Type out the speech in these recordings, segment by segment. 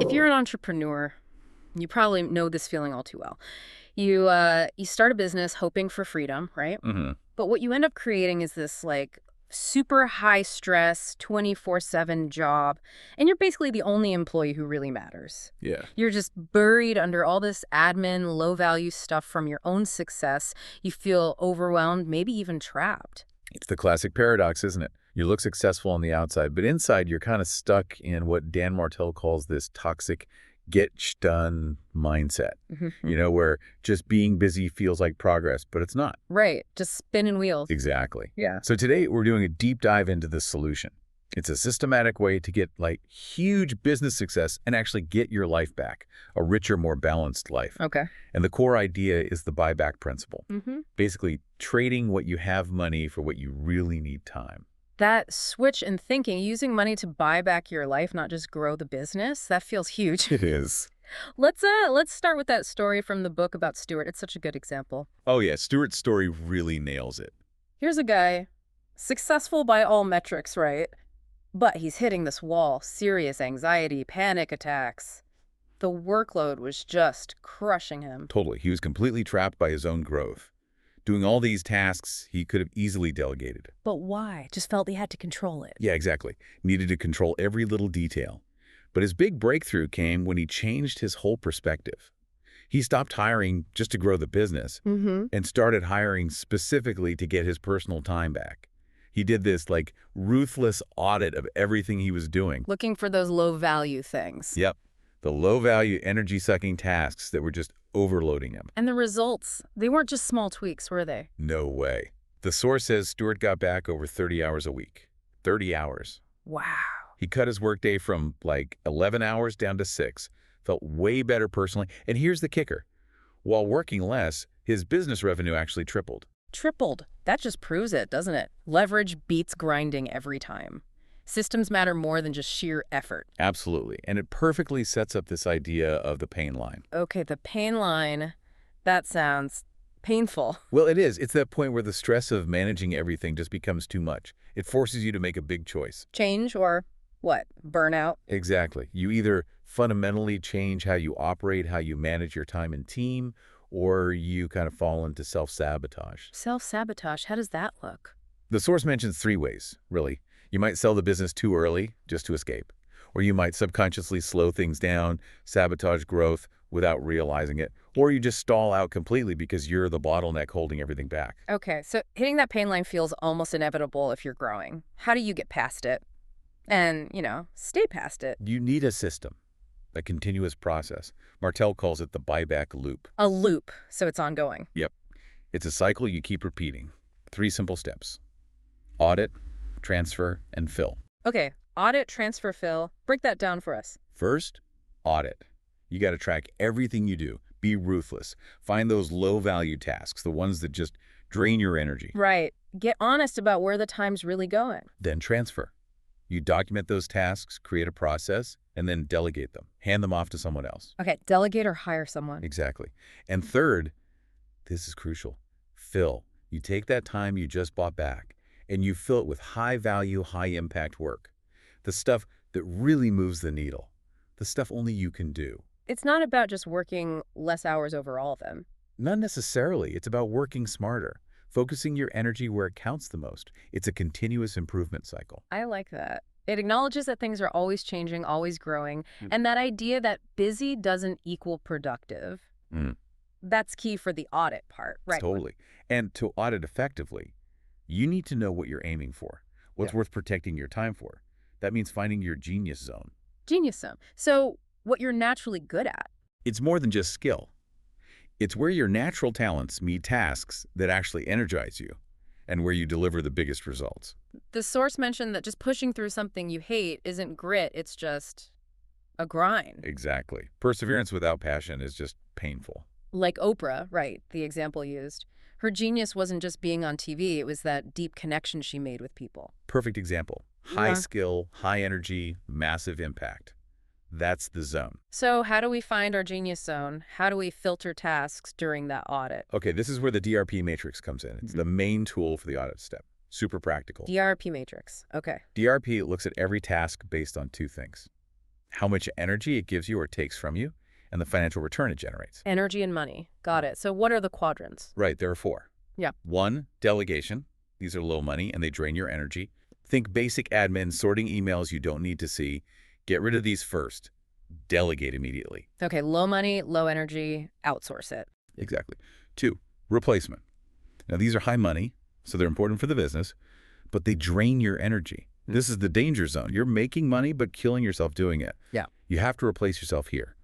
If you're an entrepreneur, you probably know this feeling all too well. You start a business hoping for freedom, right? Hmm. But what you end up creating is this like super high stress 24/7 job, and you're basically the only employee who really matters. Yeah. You're just buried under all this admin, low value stuff from your own success. You feel overwhelmed, maybe even trapped. It's the classic paradox, isn't it? You look successful on the outside, but inside you're kind of stuck in what Dan Martell calls this toxic get-done mindset. Mhm. Where just being busy feels like progress, but it's not. Right, just spinning wheels. Exactly. Yeah. So today we're doing a deep dive into this solution. It's a systematic way to get like huge business success and actually get your life back, a richer, more balanced life. Okay. And the core idea is the buyback principle. Mm-hmm. Basically, trading what you have money for what you really need time. That switch in thinking, using money to buy back your life, not just grow the business, that feels huge. It is. Let's start with that story from the book about Stuart. It's such a good example. Oh yeah, Stewart's story really nails it. Here's a guy, successful by all metrics, right? But he's hitting this wall, serious anxiety, panic attacks. The workload was just crushing him. Totally. He was completely trapped by his own growth. Doing all these tasks he could have easily delegated. But why? Just felt he had to control it. Yeah, exactly. Needed to control every little detail. But his big breakthrough came when he changed his whole perspective. He stopped hiring just to grow the business Mm-hmm. and started hiring specifically to get his personal time back. He did this like ruthless audit of everything he was doing. Looking for those low value things. Yep. The low-value, energy-sucking tasks that were just overloading him. And the results, they weren't just small tweaks, were they? No way. The source says Stewart got back over 30 hours a week. 30 hours. Wow. He cut his workday from like 11 hours down to 6. Felt way better personally. And here's the kicker. While working less, his business revenue actually tripled. Tripled. That just proves it, doesn't it? Leverage beats grinding every time. Systems matter more than just sheer effort. Absolutely. And it perfectly sets up this idea of the pain line. Okay, the pain line, that sounds painful. Well, it is. It's that point where the stress of managing everything just becomes too much. It forces you to make a big choice. Change or what? Burnout? Exactly. You either fundamentally change how you operate, how you manage your time and team, or you kind of fall into self-sabotage. Self-sabotage, how does that look? The source mentions 3 ways, really. You might sell the business too early just to escape. Or you might subconsciously slow things down, sabotage growth without realizing it. Or you just stall out completely because you're the bottleneck holding everything back. Okay, so hitting that pain line feels almost inevitable if you're growing. How do you get past it? And, stay past it. You need a system, a continuous process. Martell calls it the buyback loop. A loop, so it's ongoing. Yep. It's a cycle you keep repeating. 3 simple steps. Audit, transfer, and fill. Okay, audit, transfer, fill. Break that down for us. First, audit. You got to track everything you do. Be ruthless. Find those low-value tasks, the ones that just drain your energy. Right. Get honest about where the time's really going. Then transfer. You document those tasks, create a process, and then delegate them. Hand them off to someone else. Okay, delegate or hire someone. Exactly. And third, this is crucial, fill. You take that time you just bought back, and you fill it with high-value, high-impact work. The stuff that really moves the needle. The stuff only you can do. It's not about just working less hours overall, then. Not necessarily. It's about working smarter, focusing your energy where it counts the most. It's a continuous improvement cycle. I like that. It acknowledges that things are always changing, always growing, and that idea that busy doesn't equal productive. Mm. That's key for the audit part, right? Totally. And to audit effectively, you need to know what you're aiming for, what's worth protecting your time for. That means finding your genius zone. Genius zone. So what you're naturally good at. It's more than just skill. It's where your natural talents meet tasks that actually energize you and where you deliver the biggest results. The source mentioned that just pushing through something you hate isn't grit, it's just a grind. Exactly. Perseverance without passion is just painful. Like Oprah, right, the example used. Her genius wasn't just being on TV, it was that deep connection she made with people. Perfect example. High Yeah. skill, high energy, massive impact. That's the zone. So how do we find our genius zone? How do we filter tasks during that audit? Okay, this is where the DRP matrix comes in. It's the main tool for the audit step. Super practical. DRP matrix. Okay. DRP looks at every task based on 2 things. how much energy it gives you or takes from you, and the financial return it generates. Energy and money. Got it. So what are the quadrants? Right, there are four. Yeah. 1, delegation. These are low money and they drain your energy. Think basic admin, sorting emails you don't need to see. Get rid of these first. Delegate immediately. Okay, low money, low energy, outsource it. Exactly. 2, replacement. Now, these are high money, so they're important for the business, but they drain your energy. This is the danger zone. You're making money, but killing yourself doing it. Yeah. You have to replace yourself here,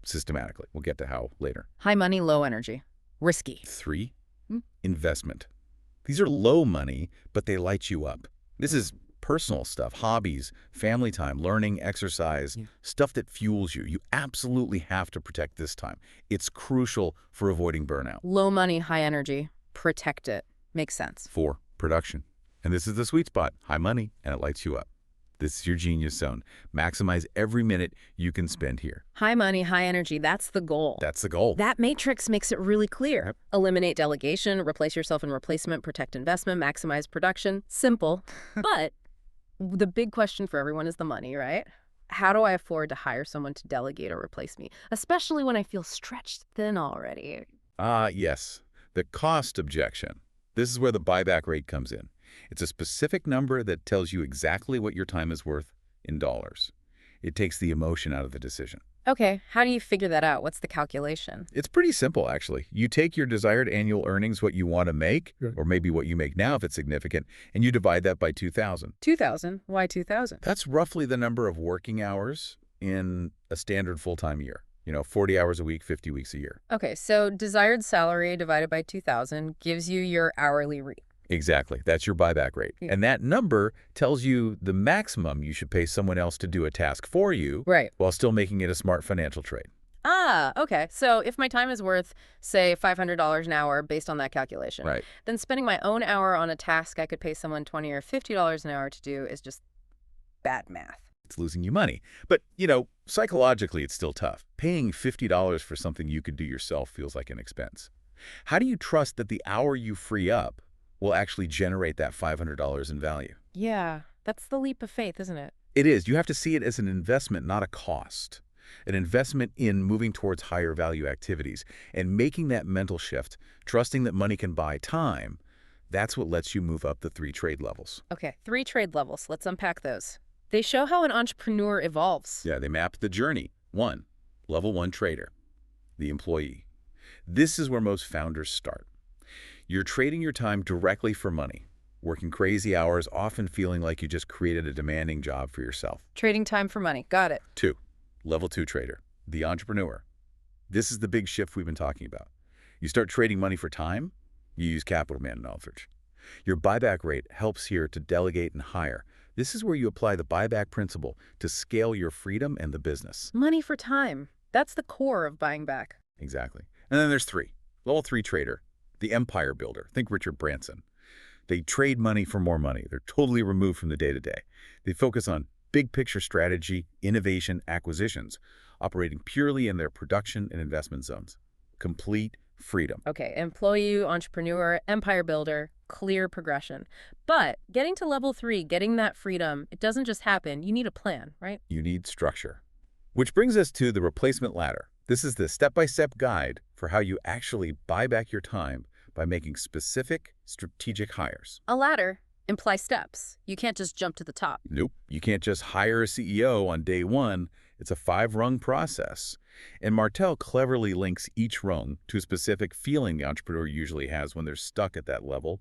systematically. We'll get to how later. High money, low energy. Risky. 3, investment. These are low money, but they light you up. This is personal stuff, hobbies, family time, learning, exercise, stuff that fuels you. You absolutely have to protect this time. It's crucial for avoiding burnout. Low money, high energy. Protect it. Makes sense. 4, production. And this is the sweet spot, high money, and it lights you up. This is your genius zone. Maximize every minute you can spend here. High money, high energy. That's the goal. That's the goal. That matrix makes it really clear. Yep. Eliminate delegation, replace yourself in replacement, protect investment, maximize production. Simple. But the big question for everyone is the money, right? How do I afford to hire someone to delegate or replace me, especially when I feel stretched thin already? Yes. The cost objection. This is where the buyback rate comes in. It's a specific number that tells you exactly what your time is worth in dollars. It takes the emotion out of the decision. Okay, how do you figure that out? What's the calculation? It's pretty simple, actually. You take your desired annual earnings, what you want to make, or maybe what you make now if it's significant, and you divide that by 2,000. 2,000? Why 2,000? That's roughly the number of working hours in a standard full-time year. 40 hours a week, 50 weeks a year. Okay, so desired salary divided by 2,000 gives you your hourly rate. Exactly. That's your buyback rate. Yeah. And that number tells you the maximum you should pay someone else to do a task for you, Right. while still making it a smart financial trade. Okay. So if my time is worth, say, $500 an hour based on that calculation, Right. then spending my own hour on a task I could pay someone $20 or $50 an hour to do is just bad math. It's losing you money. But, psychologically, it's still tough. Paying $50 for something you could do yourself feels like an expense. How do you trust that the hour you free up will actually generate that $500 in value? Yeah, that's the leap of faith, isn't it? It is. You have to see it as an investment, not a cost. An investment in moving towards higher value activities and making that mental shift, trusting that money can buy time. That's what lets you move up the 3 trade levels. Okay, 3 trade levels. Let's unpack those. They show how an entrepreneur evolves. Yeah, they map the journey. 1, level 1 trader, the employee. This is where most founders start. You're trading your time directly for money, working crazy hours, often feeling like you just created a demanding job for yourself. Trading time for money. Got it. 2, level 2 trader, the entrepreneur. This is the big shift we've been talking about. You start trading money for time, you use capital management. Your buyback rate helps here to delegate and hire. This is where you apply the buyback principle to scale your freedom and the business. Money for time. That's the core of buying back. Exactly. And then there's 3, level 3 trader, the empire builder. Think Richard Branson. They trade money for more money. They're totally removed from the day-to-day. They focus on big picture strategy, innovation, acquisitions, operating purely in their production and investment zones. Complete freedom. Okay, employee, entrepreneur, empire builder, clear progression. But getting to level 3, getting that freedom, it doesn't just happen. You need a plan, right? You need structure. Which brings us to the replacement ladder. This is the step-by-step guide for how you actually buy back your time by making specific strategic hires. A ladder implies steps. You can't just jump to the top. Nope. You can't just hire a CEO on day 1. It's a 5-rung process. And Martell cleverly links each rung to a specific feeling the entrepreneur usually has when they're stuck at that level,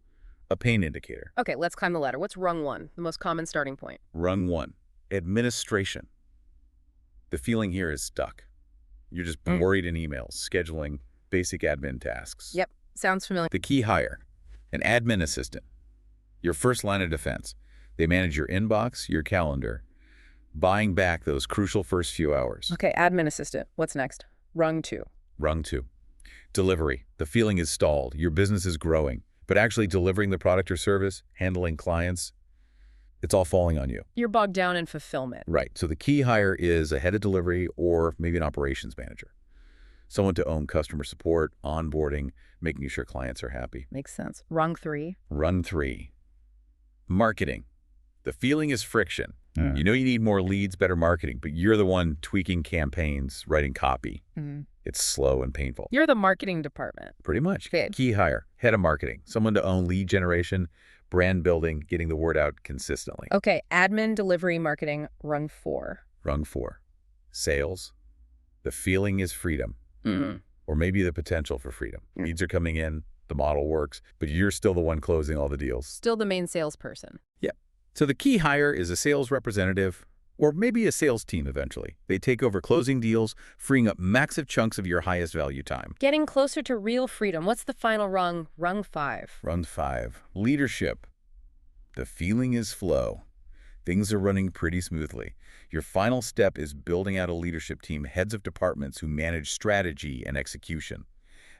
a pain indicator. Okay, let's climb the ladder. What's rung 1, the most common starting point? Rung 1, administration. The feeling here is stuck. You're just buried in emails, scheduling basic admin tasks. Yep, sounds familiar. The key hire, an admin assistant. Your first line of defense. They manage your inbox, your calendar, buying back those crucial first few hours. Okay, admin assistant. What's next? Rung 2. Rung 2, delivery. The feeling is stalled. Your business is growing, but actually delivering the product or service, handling clients, it's all falling on you. You're bogged down in fulfillment. Right. So the key hire is a head of delivery or maybe an operations manager. Someone to own customer support, onboarding, making sure clients are happy. Makes sense. Rung 3. Rung 3, marketing. The feeling is friction. Yeah. You know you need more leads, better marketing, but you're the one tweaking campaigns, writing copy. It's slow and painful. You're the marketing department. Pretty much. Okay. Key hire, head of marketing, someone to own lead generation, brand building, getting the word out consistently. Okay, admin, delivery, marketing, rung 4. Rung 4. Sales. The feeling is freedom. Or maybe the potential for freedom. Leads are coming in, the model works, but you're still the one closing all the deals. Still the main salesperson. Yeah. So the key hire is a sales representative, or maybe a sales team eventually. They take over closing deals, freeing up massive chunks of your highest value time. Getting closer to real freedom. What's the final rung? Rung 5. Rung 5. Leadership. The feeling is flow. Things are running pretty smoothly. Your final step is building out a leadership team, heads of departments who manage strategy and execution.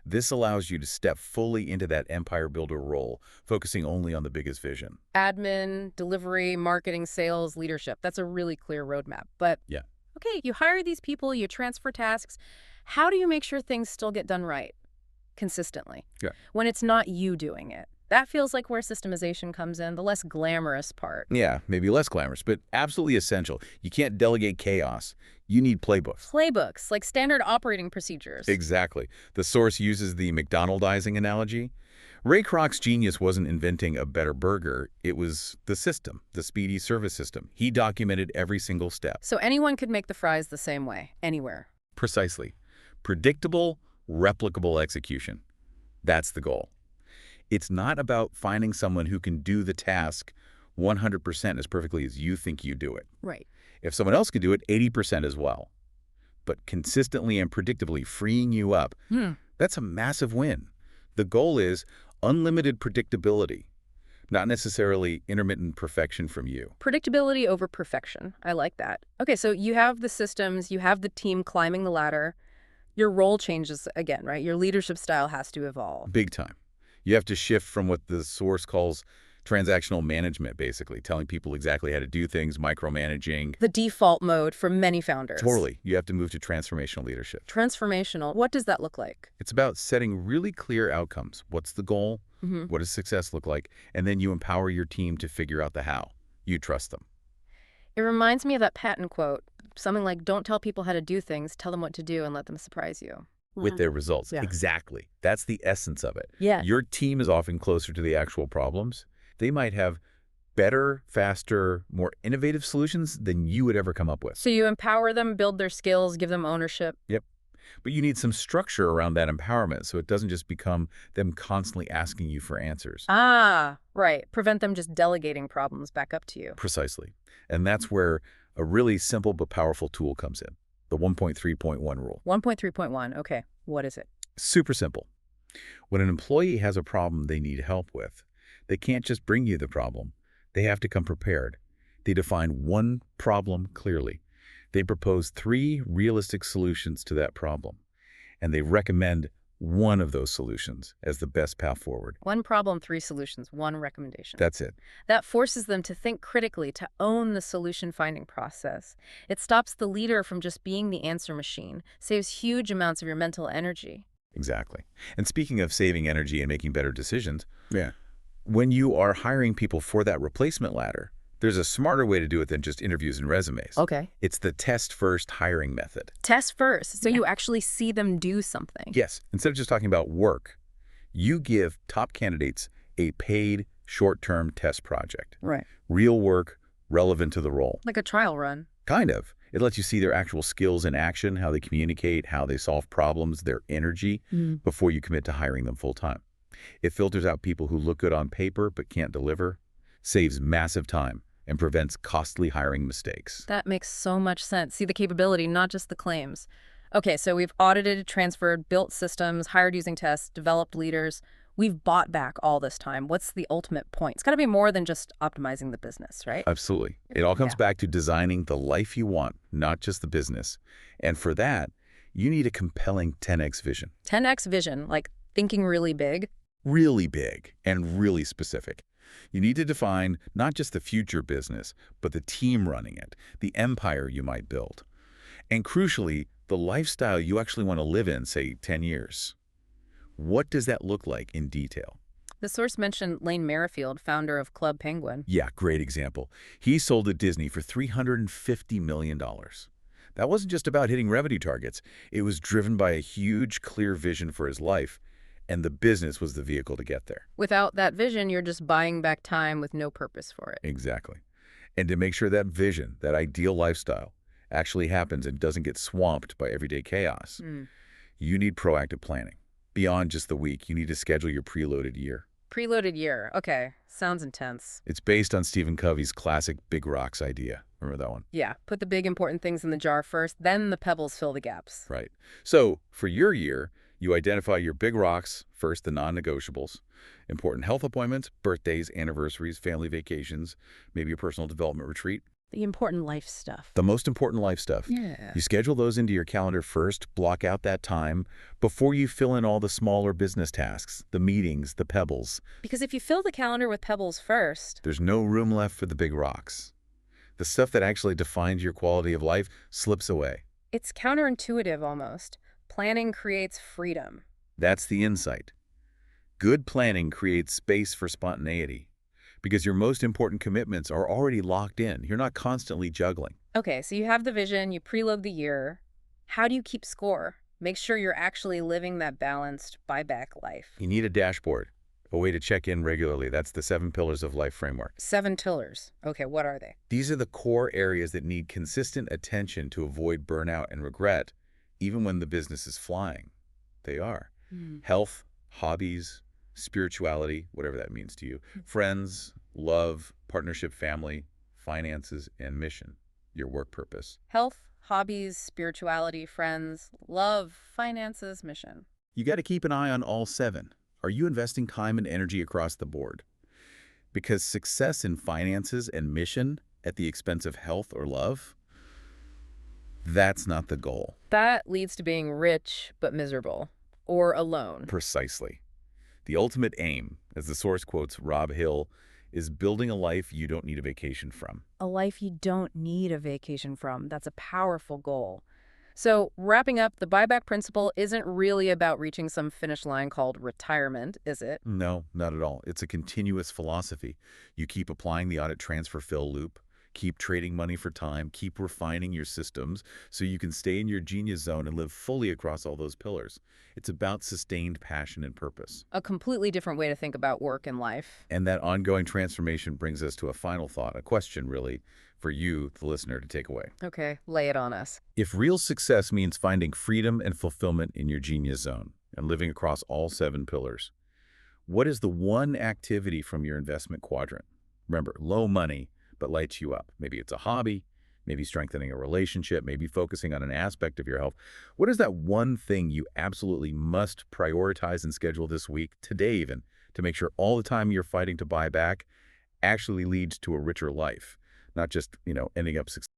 This allows you to step fully into that empire builder role, focusing only on the biggest vision. Admin, delivery, marketing, sales, leadership. That's a really clear roadmap. But Yeah. okay, you hire these people, you transfer tasks. How do you make sure things still get done right consistently? Yeah. When it's not you doing it. That feels like where systemization comes in, the less glamorous part. Yeah, maybe less glamorous, but absolutely essential. You can't delegate chaos. You need playbooks. Playbooks, like standard operating procedures. Exactly. The source uses the McDonaldizing analogy. Ray Kroc's genius wasn't inventing a better burger. It was the system, the speedy service system. He documented every single step. So anyone could make the fries the same way, anywhere. Precisely. Predictable, replicable execution. That's the goal. It's not about finding someone who can do the task 100% as perfectly as you think you do it. Right. If someone else can do it, 80% as well. But consistently and predictably freeing you up, that's a massive win. The goal is unlimited predictability, not necessarily intermittent perfection from you. Predictability over perfection. I like that. Okay, so you have the systems, you have the team climbing the ladder. Your role changes again, right? Your leadership style has to evolve. Big time. You have to shift from what the source calls transactional management, basically, telling people exactly how to do things, micromanaging. The default mode for many founders. Totally. You have to move to transformational leadership. Transformational. What does that look like? It's about setting really clear outcomes. What's the goal? What does success look like? And then you empower your team to figure out the how. You trust them. It reminds me of that Patton quote, something like, don't tell people how to do things, tell them what to do and let them surprise you. With their results. Yeah. Exactly. That's the essence of it. Yeah. Your team is often closer to the actual problems. They might have better, faster, more innovative solutions than you would ever come up with. So you empower them, build their skills, give them ownership. Yep. But you need some structure around that empowerment so it doesn't just become them constantly asking you for answers. Ah, right. Prevent them just delegating problems back up to you. Precisely. And that's where a really simple but powerful tool comes in. The 1.3.1 rule. 1.3.1. Okay. What is it? Super simple. When an employee has a problem they need help with, they can't just bring you the problem. They have to come prepared. They define one problem clearly. They propose 3 realistic solutions to that problem, and they recommend one of those solutions as the best path forward. 1 problem, 3 solutions, 1 recommendation. That's it. That forces them to think critically, to own the solution-finding process. It stops the leader from just being the answer machine, saves huge amounts of your mental energy. Exactly. And speaking of saving energy and making better decisions, when you are hiring people for that replacement ladder, there's a smarter way to do it than just interviews and resumes. Okay. It's the test-first hiring method. Test first, so you actually see them do something. Yes. Instead of just talking about work, you give top candidates a paid short-term test project. Right. Real work, relevant to the role. Like a trial run. Kind of. It lets you see their actual skills in action, how they communicate, how they solve problems, their energy, before you commit to hiring them full-time. It filters out people who look good on paper but can't deliver, saves massive time, and prevents costly hiring mistakes. That makes so much sense. See the capability, not just the claims. Okay, so we've audited, transferred, built systems, hired using tests, developed leaders. We've bought back all this time. What's the ultimate point? It's got to be more than just optimizing the business, right? Absolutely. It all comes back to designing the life you want, not just the business. And for that, you need a compelling 10x vision. 10x vision, like thinking really big. Really big and really specific. You need to define not just the future business, but the team running it, the empire you might build. And crucially, the lifestyle you actually want to live in, say, 10 years. What does that look like in detail? The source mentioned Lane Merrifield, founder of Club Penguin. Yeah, great example. He sold to Disney for $350 million. That wasn't just about hitting revenue targets. It was driven by a huge, clear vision for his life, and the business was the vehicle to get there. Without that vision, you're just buying back time with no purpose for it. Exactly. And to make sure that vision, that ideal lifestyle, actually happens and doesn't get swamped by everyday chaos, you need proactive planning. Beyond just the week, you need to schedule your preloaded year. Preloaded year. Okay. Sounds intense. It's based on Stephen Covey's classic Big Rocks idea. Remember that one? Yeah. Put the big important things in the jar first, then the pebbles fill the gaps. Right. So for your year, you identify your big rocks, first the non-negotiables, important health appointments, birthdays, anniversaries, family vacations, maybe a personal development retreat. The important life stuff. The most important life stuff. Yeah. You schedule those into your calendar first, block out that time before you fill in all the smaller business tasks, the meetings, the pebbles. Because if you fill the calendar with pebbles first, There's no room left for the big rocks. The stuff that actually defines your quality of life slips away. it's counterintuitive almost. Planning creates freedom. That's the insight. Good planning creates space for spontaneity because your most important commitments are already locked in. You're not constantly juggling. Okay, so you have the vision, you preload the year. How do you keep score? Make sure you're actually living that balanced buyback life. You need a dashboard, a way to check in regularly. That's the 7 Pillars of Life framework. 7 tillers. Okay, what are they? These are the core areas that need consistent attention to avoid burnout and regret, even when the business is flying. They are health, hobbies, spirituality, whatever that means to you, friends, love, partnership, family, finances, and mission, your work purpose. Health, hobbies, spirituality, friends, love, finances, mission. You got to keep an eye on all 7. Are you investing time and energy across the board? Because success in finances and mission at the expense of health or love, that's not the goal. That leads to being rich but miserable. Or alone. Precisely. The ultimate aim, as the source quotes Rob Hill, is building a life you don't need a vacation from. A life you don't need a vacation from. That's a powerful goal. So, wrapping up, the buyback principle isn't really about reaching some finish line called retirement, is it? No, not at all. It's a continuous philosophy. You keep applying the audit transfer fill loop, keep trading money for time, keep refining your systems so you can stay in your genius zone and live fully across all those pillars. It's about sustained passion and purpose. A completely different way to think about work and life. And that ongoing transformation brings us to a final thought, a question really, for you, the listener, to take away. Okay, lay it on us. If real success means finding freedom and fulfillment in your genius zone and living across all 7 pillars, what is the one activity from your investment quadrant? Remember, low money, but lights you up. Maybe it's a hobby, maybe strengthening a relationship, maybe focusing on an aspect of your health. What is that one thing you absolutely must prioritize and schedule this week, today even, to make sure all the time you're fighting to buy back actually leads to a richer life, not just, ending up successful?